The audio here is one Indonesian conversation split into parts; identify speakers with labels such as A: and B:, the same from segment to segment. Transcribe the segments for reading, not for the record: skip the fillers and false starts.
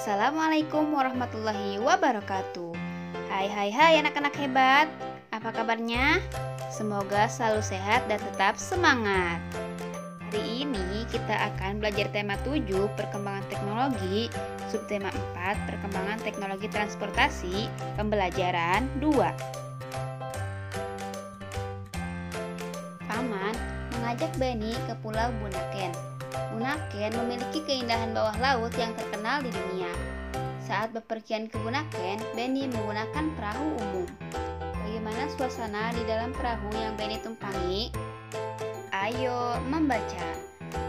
A: Assalamualaikum warahmatullahi wabarakatuh. Hai anak-anak hebat. Apa kabarnya? Semoga selalu sehat dan tetap semangat. Hari ini kita akan belajar tema 7 perkembangan teknologi, subtema 4 perkembangan teknologi transportasi, pembelajaran 2. Paman mengajak Benny ke Pulau Bunaken. Bunaken memiliki keindahan bawah laut yang terkenal di dunia. Saat bepergian ke Bunaken, Benny menggunakan perahu umum. Bagaimana suasana di dalam perahu yang Benny tumpangi? Ayo membaca.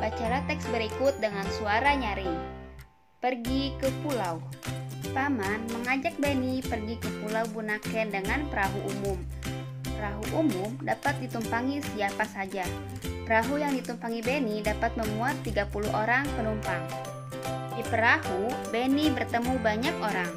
A: Bacalah teks berikut dengan suara nyaring. Pergi ke pulau. Paman mengajak Benny pergi ke Pulau Bunaken dengan perahu umum. Perahu umum dapat ditumpangi siapa saja. Perahu yang ditumpangi Benny dapat memuat 30 orang penumpang. Di perahu, Benny bertemu banyak orang.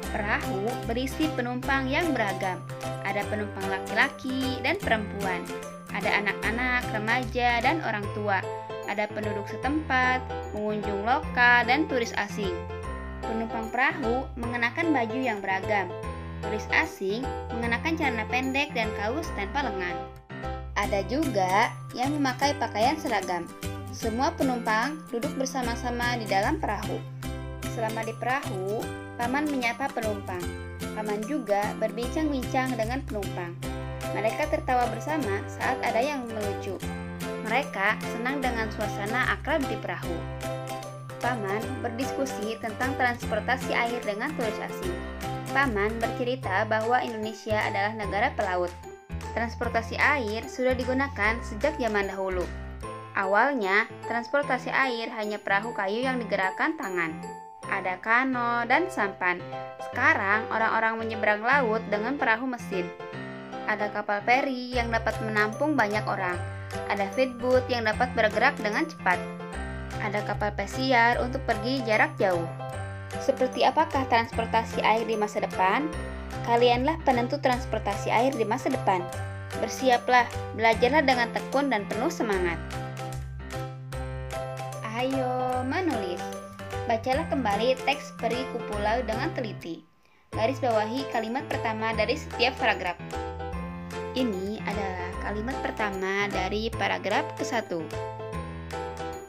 A: Perahu berisi penumpang yang beragam. Ada penumpang laki-laki dan perempuan. Ada anak-anak, remaja, dan orang tua. Ada penduduk setempat, pengunjung lokal, dan turis asing. Penumpang perahu mengenakan baju yang beragam. Turis asing mengenakan celana pendek dan kaos tanpa lengan. Ada juga yang memakai pakaian seragam. Semua penumpang duduk bersama-sama di dalam perahu. Selama di perahu, Paman menyapa penumpang. Paman juga berbincang-bincang dengan penumpang. Mereka tertawa bersama saat ada yang melucu. Mereka senang dengan suasana akrab di perahu. Paman berdiskusi tentang transportasi air dengan turis asing. Paman bercerita bahwa Indonesia adalah negara pelaut. Transportasi air sudah digunakan sejak zaman dahulu. Awalnya, transportasi air hanya perahu kayu yang digerakkan tangan. Ada kano dan sampan. Sekarang, orang-orang menyeberang laut dengan perahu mesin. Ada kapal feri yang dapat menampung banyak orang. Ada speedboat yang dapat bergerak dengan cepat. Ada kapal pesiar untuk pergi jarak jauh. Seperti apakah transportasi air di masa depan? Kalianlah penentu transportasi air di masa depan. Bersiaplah, belajarlah dengan tekun dan penuh semangat. Ayo menulis. Bacalah kembali teks Pergi ke Pulau dengan teliti. Garis bawahi kalimat pertama dari setiap paragraf. Ini adalah kalimat pertama dari paragraf ke-1.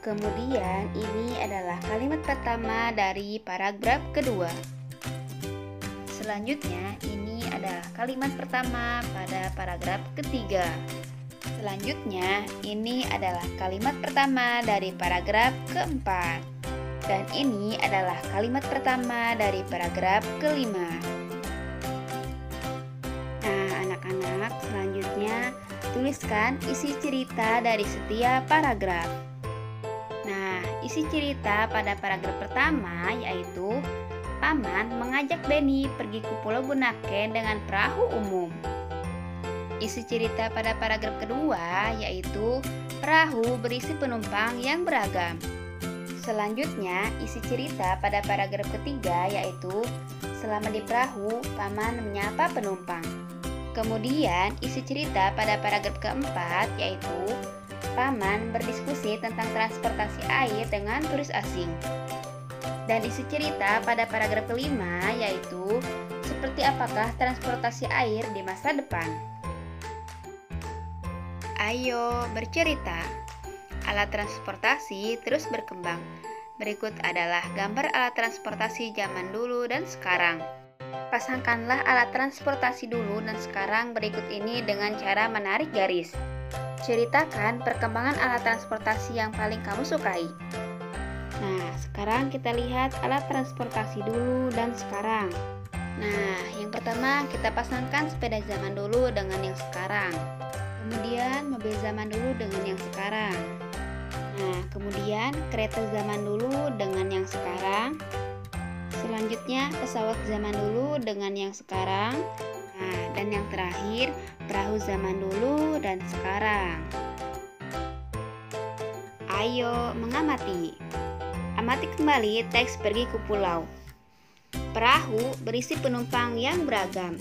A: Kemudian ini adalah kalimat pertama dari paragraf kedua. Selanjutnya, ini adalah kalimat pertama pada paragraf ketiga. Selanjutnya, ini adalah kalimat pertama dari paragraf keempat. Dan ini adalah kalimat pertama dari paragraf kelima. Nah, anak-anak, selanjutnya tuliskan isi cerita dari setiap paragraf. Nah, isi cerita pada paragraf pertama yaitu Paman mengajak Benny pergi ke Pulau Bunaken dengan perahu umum. Isi cerita pada paragraf kedua yaitu perahu berisi penumpang yang beragam. Selanjutnya, isi cerita pada paragraf ketiga yaitu selama di perahu, Paman menyapa penumpang. Kemudian, isi cerita pada paragraf keempat yaitu Paman berdiskusi tentang transportasi air dengan turis asing. Dan isi cerita pada paragraf kelima yaitu seperti apakah transportasi air di masa depan. Ayo bercerita. Alat transportasi terus berkembang. Berikut adalah gambar alat transportasi zaman dulu dan sekarang. Pasangkanlah alat transportasi dulu dan sekarang berikut ini dengan cara menarik garis. Ceritakan perkembangan alat transportasi yang paling kamu sukai. Nah, sekarang kita lihat alat transportasi dulu dan sekarang. Nah, yang pertama kita pasangkan sepeda zaman dulu dengan yang sekarang. Kemudian mobil zaman dulu dengan yang sekarang. Nah, kemudian kereta zaman dulu dengan yang sekarang. Selanjutnya pesawat zaman dulu dengan yang sekarang. Nah, dan yang terakhir perahu zaman dulu dan sekarang. Ayo mengamati. Amati kembali teks Pergi ke Pulau. Perahu berisi penumpang yang beragam.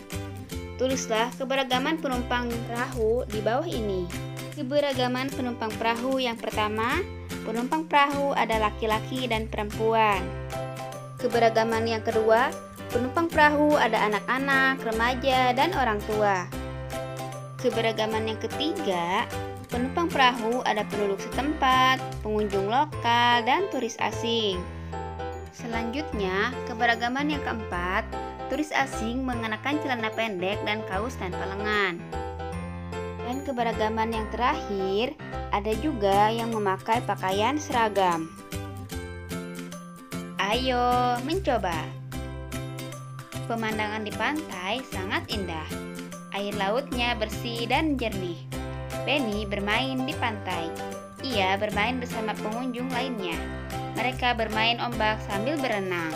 A: Tulislah keberagaman penumpang perahu di bawah ini. Keberagaman penumpang perahu yang pertama, penumpang perahu ada laki-laki dan perempuan. Keberagaman yang kedua, penumpang perahu ada anak-anak, remaja, dan orang tua. Keberagaman yang ketiga, penumpang perahu ada penduduk setempat, pengunjung lokal, dan turis asing. Selanjutnya, keberagaman yang keempat, turis asing mengenakan celana pendek dan kaos tanpa lengan. Dan keberagaman yang terakhir, ada juga yang memakai pakaian seragam. Ayo mencoba. Pemandangan di pantai sangat indah. Air lautnya bersih dan jernih. Benny bermain di pantai. Ia bermain bersama pengunjung lainnya. Mereka bermain ombak sambil berenang.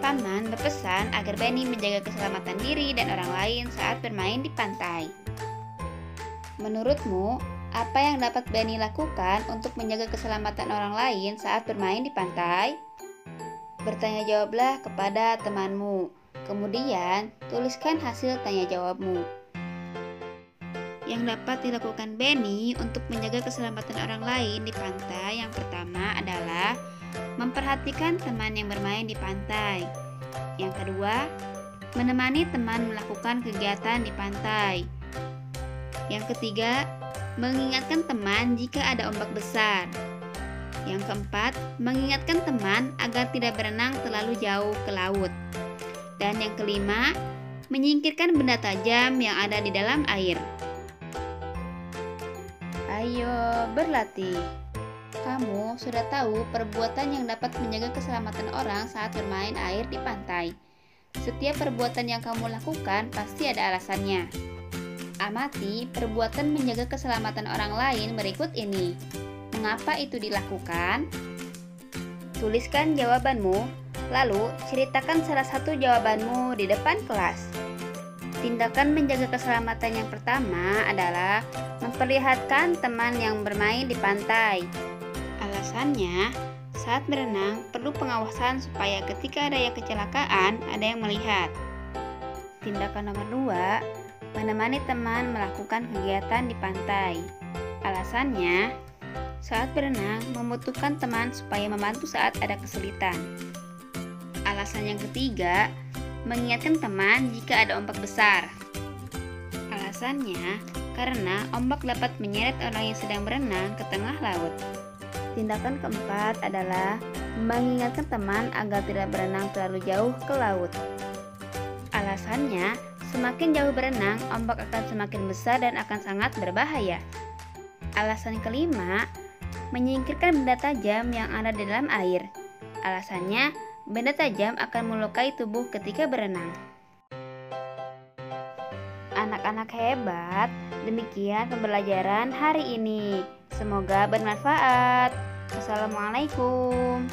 A: Paman berpesan agar Benny menjaga keselamatan diri dan orang lain saat bermain di pantai. Menurutmu, apa yang dapat Benny lakukan untuk menjaga keselamatan orang lain saat bermain di pantai? Bertanya jawablah kepada temanmu. Kemudian, tuliskan hasil tanya jawabmu. Yang dapat dilakukan Benny untuk menjaga keselamatan orang lain di pantai yang pertama adalah memperhatikan teman yang bermain di pantai. Yang kedua, menemani teman melakukan kegiatan di pantai. Yang ketiga, mengingatkan teman jika ada ombak besar. Yang keempat, mengingatkan teman agar tidak berenang terlalu jauh ke laut. Dan yang kelima, menyingkirkan benda tajam yang ada di dalam air. Ayo berlatih. Kamu sudah tahu perbuatan yang dapat menjaga keselamatan orang saat bermain air di pantai. Setiap perbuatan yang kamu lakukan pasti ada alasannya. Amati perbuatan menjaga keselamatan orang lain berikut ini. Mengapa itu dilakukan? Tuliskan jawabanmu, lalu ceritakan salah satu jawabanmu di depan kelas. Tindakan menjaga keselamatan yang pertama adalah memperlihatkan teman yang bermain di pantai. Alasannya, saat berenang perlu pengawasan supaya ketika ada yang kecelakaan, ada yang melihat. Tindakan nomor 2, menemani teman melakukan kegiatan di pantai. Alasannya, saat berenang membutuhkan teman supaya membantu saat ada kesulitan. Alasan yang ketiga, mengingatkan teman jika ada ombak besar. Alasannya, karena ombak dapat menyeret orang yang sedang berenang ke tengah laut. Tindakan keempat adalah mengingatkan teman agar tidak berenang terlalu jauh ke laut. Alasannya, semakin jauh berenang, ombak akan semakin besar dan akan sangat berbahaya. Alasan kelima, menyingkirkan benda tajam yang ada di dalam air. Alasannya, benda tajam akan melukai tubuh ketika berenang. Anak-anak hebat, demikian pembelajaran hari ini. Semoga bermanfaat. Assalamualaikum.